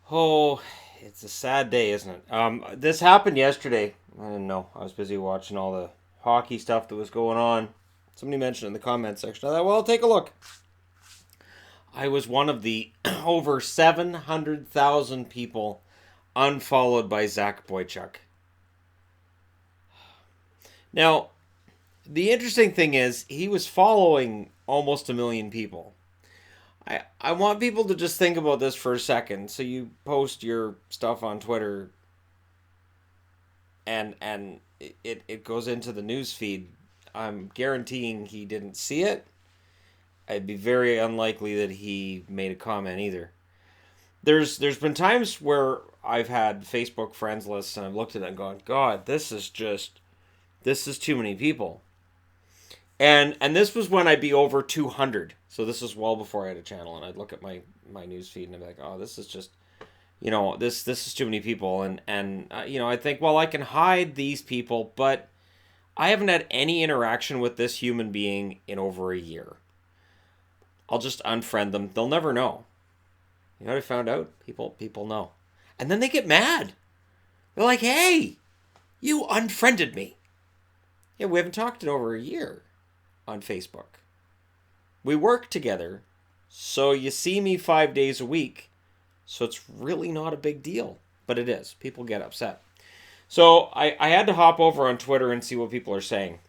Oh, it's a sad day, isn't it? This happened yesterday. I didn't know. I was busy watching all the hockey stuff that was going on. Somebody mentioned in the comment section. I thought, well, take a look. I was one of the over 700,000 people unfollowed by Zach Boychuk. Now, the interesting thing is, he was following almost a million people. I want people to just think about this for a second. So you post your stuff on Twitter and it goes into the news feed. I'm guaranteeing he didn't see it. It'd be very unlikely that he made a comment either. There's been times where I've had Facebook friends lists and I've looked at it and gone, God, this is too many people. And this was when I'd be over 200. So this was well before I had a channel, and I'd look at my news feed and I'd be like, oh, this is just, this is too many people. And I think, well, I can hide these people, but I haven't had any interaction with this human being in over a year. I'll just unfriend them. They'll never know. You know what I found out? People know. And then they get mad. They're like, hey, you unfriended me. Yeah, we haven't talked in over a year on Facebook. We work together, so you see me 5 days a week, so it's really not a big deal. But it is. People get upset. So I had to hop over on Twitter and see what people are saying.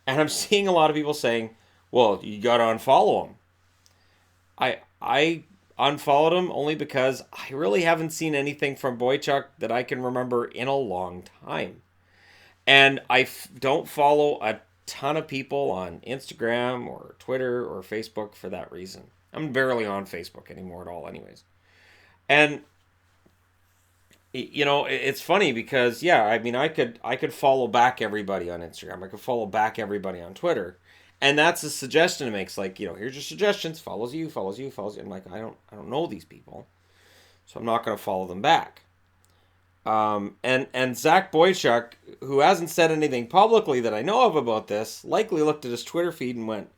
And I'm seeing a lot of people saying, well, you got to unfollow him. I unfollowed him only because I really haven't seen anything from Boychuk that I can remember in a long time. And don't follow a ton of people on Instagram or Twitter or Facebook for that reason. I'm barely on Facebook anymore at all, anyways. And it's funny because I mean, I could follow back everybody on Instagram. I could follow back everybody on Twitter. And that's a suggestion it makes, like, here's your suggestions, follows you, follows you, follows you. I'm like, I don't know these people, so I'm not going to follow them back. And Zach Boychuk, who hasn't said anything publicly that I know of about this, likely looked at his Twitter feed and went,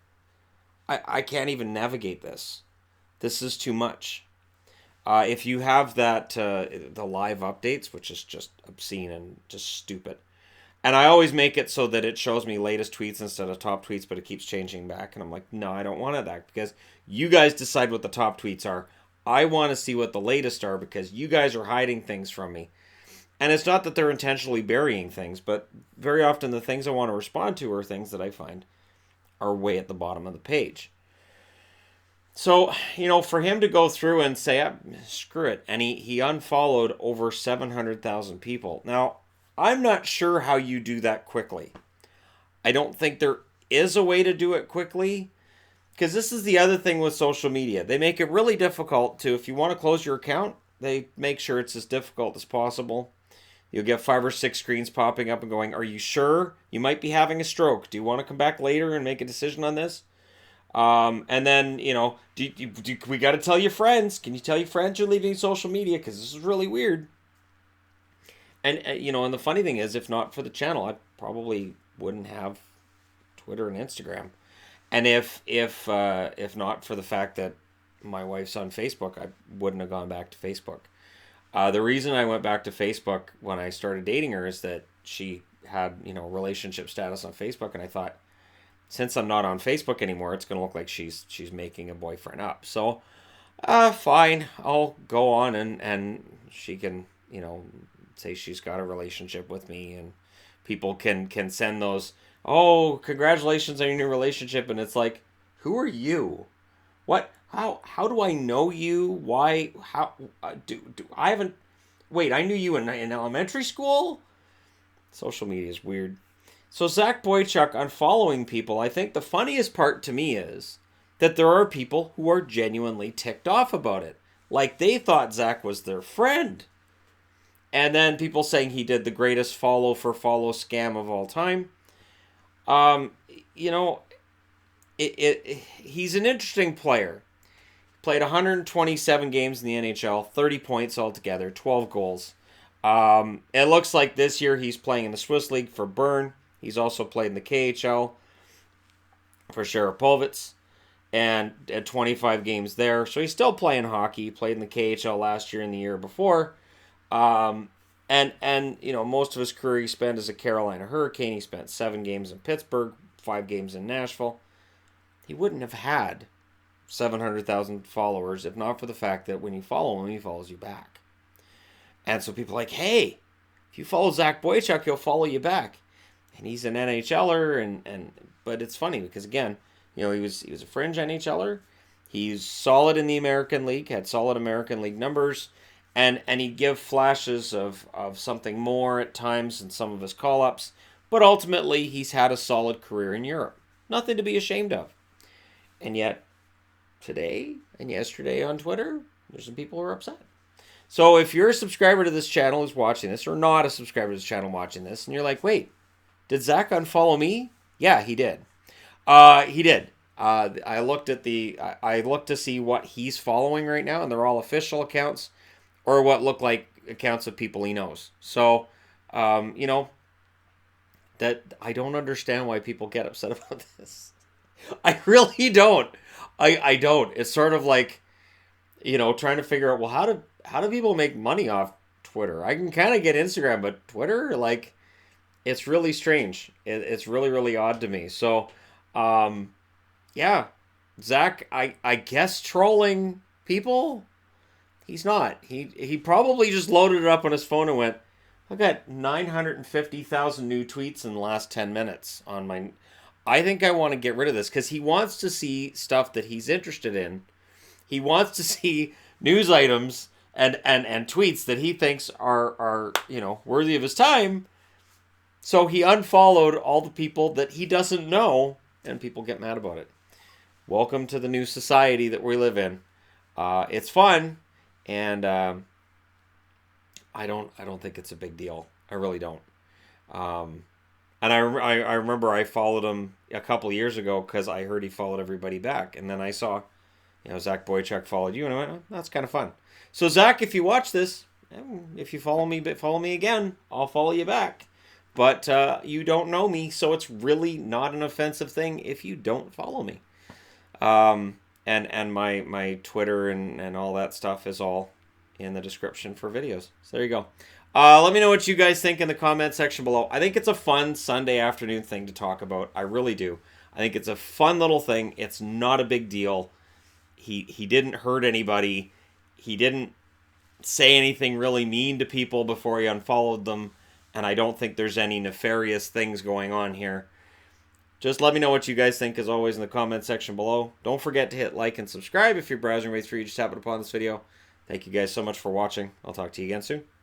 I can't even navigate this. This is too much. If you have that, the live updates, which is just obscene and just stupid. And I always make it so that it shows me latest tweets instead of top tweets, but it keeps changing back. And I'm like, no, I don't want that because you guys decide what the top tweets are. I want to see what the latest are because you guys are hiding things from me. And it's not that they're intentionally burying things, but very often the things I want to respond to are things that I find are way at the bottom of the page. So, for him to go through and say, screw it, and he unfollowed over 700,000 people. Now, I'm not sure how you do that quickly. I don't think there is a way to do it quickly, because this is the other thing with social media. They make it really difficult to, if you want to close your account, they make sure it's as difficult as possible. You'll get 5 or 6 screens popping up and going, are you sure? You might be having a stroke. Do you want to come back later and make a decision on this? And then, we got to tell your friends. Can you tell your friends you're leaving social media? Because this is really weird. And, and the funny thing is, if not for the channel, I probably wouldn't have Twitter and Instagram. And if not for the fact that my wife's on Facebook, I wouldn't have gone back to Facebook. The reason I went back to Facebook when I started dating her is that she had, relationship status on Facebook, and I thought, since I'm not on Facebook anymore, it's going to look like she's making a boyfriend up. So, fine, I'll go on and she can, say she's got a relationship with me, and people can send those, oh, congratulations on your new relationship, and it's like, who are you? What? How do I know you? Why? How do I haven't? Wait, I knew you in elementary school. Social media is weird. So Zach Boychuk unfollowing people, I think the funniest part to me is that there are people who are genuinely ticked off about it. Like they thought Zach was their friend. And then people saying he did the greatest follow for follow scam of all time. He's an interesting player. Played 127 games in the NHL, 30 points altogether, 12 goals. It looks like this year he's playing in the Swiss League for Bern. He's also played in the KHL for Sharapovitz. and at 25 games there. So he's still playing hockey. He played in the KHL last year and the year before. And most of his career he spent as a Carolina Hurricane. He spent 7 games in Pittsburgh, 5 games in Nashville. He wouldn't have had 700,000 followers if not for the fact that when you follow him, he follows you back. And so people are like, hey, if you follow Zach Boychuk, he'll follow you back. And he's an NHLer, but it's funny because again, he was a fringe NHLer. He's solid in the American League, had solid American League numbers, and he'd give flashes of something more at times in some of his call-ups. But ultimately, he's had a solid career in Europe. Nothing to be ashamed of. And yet, today and yesterday on Twitter, there's some people who are upset. So if you're a subscriber to this channel who's watching this, or not a subscriber to this channel watching this, and you're like, wait, did Zach unfollow me? Yeah, he did. He did. I looked to see what he's following right now, and they're all official accounts or what look like accounts of people he knows. So, that I don't understand why people get upset about this. I really don't. I don't. It's sort of like, trying to figure out, well, how do people make money off Twitter? I can kind of get Instagram, but Twitter, like, it's really strange. It's really, really odd to me. So, yeah, Zach, I guess trolling people. He's not. He probably just loaded it up on his phone and went, I got 950,000 new tweets in the last 10 minutes on my. I think I want to get rid of this because he wants to see stuff that he's interested in. He wants to see news items and tweets that he thinks are worthy of his time. So he unfollowed all the people that he doesn't know, and people get mad about it. Welcome to the new society that we live in. It's fun, and I don't think it's a big deal. I really don't. And I remember I followed him a couple years ago because I heard he followed everybody back, and then I saw, Zach Boychuk followed you, and I went, oh, that's kind of fun. So Zach, if you watch this, if you follow me again, I'll follow you back. But you don't know me, so it's really not an offensive thing if you don't follow me. And my Twitter and all that stuff is all in the description for videos. So there you go. Let me know what you guys think in the comment section below. I think it's a fun Sunday afternoon thing to talk about. I really do. I think it's a fun little thing. It's not a big deal. He didn't hurt anybody. He didn't say anything really mean to people before he unfollowed them. And I don't think there's any nefarious things going on here. Just let me know what you guys think, as always, in the comment section below. Don't forget to hit like and subscribe if your browser waits for you to tap it upon this video. Thank you guys so much for watching. I'll talk to you again soon.